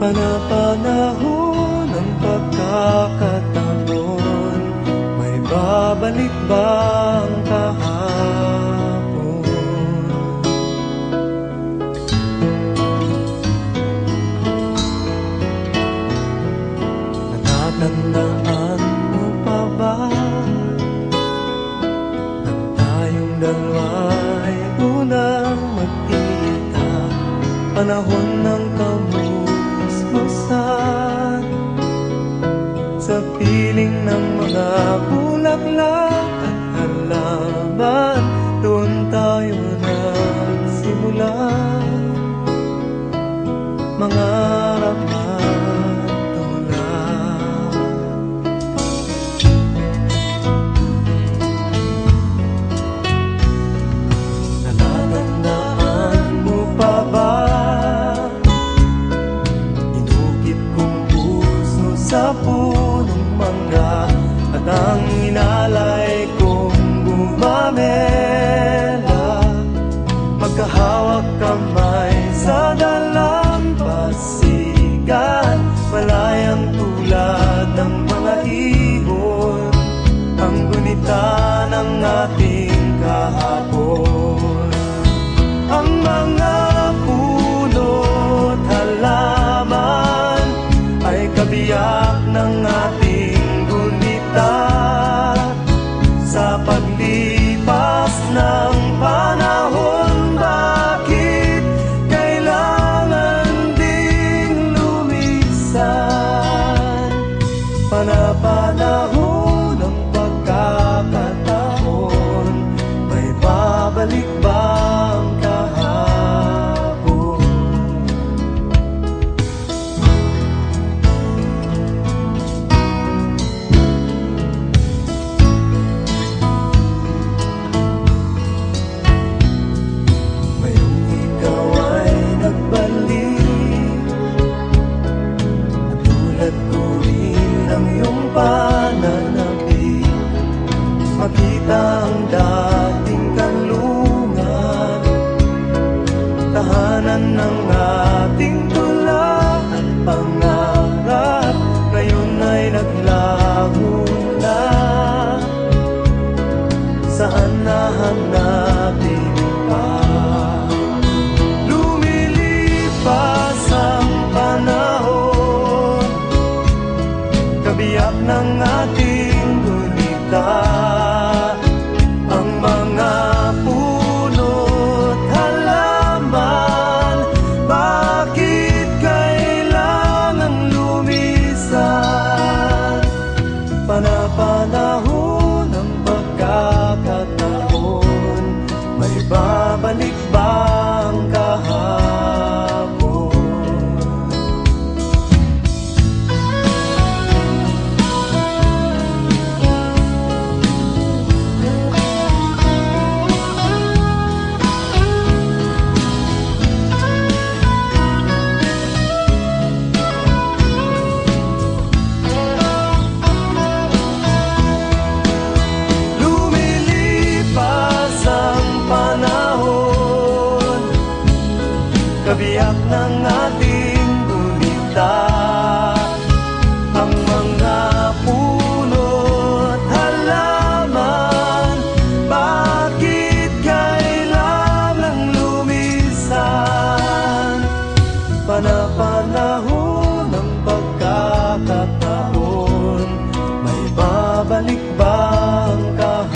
Panapanahon ng pagkakataon, may babalik ba ang kahapon? Natatandaan mo pa ba nang tayong dalawa'y unang magkita? Panahon ng kamusmusan, sa piling ng mga bulaklak at halaman, doon tayo nagsimula mangarap at tulad. Natatandaan mo pa ba sa punong mangga at ang inalay kong gumamela, magkahawak kamay sa dalampasigan, malayang tulad ng mga ibon, ang gunita ng ating kahapon. Ang mga puno't halaman ay kabiyak ng ating gunita, sa paglipas ng panahon. Bakit kailangan ding lumisan? Panapanahon ng pagkakataon, may babalik ba ang kahapon? Ang iyong pananabik, makita ang dahil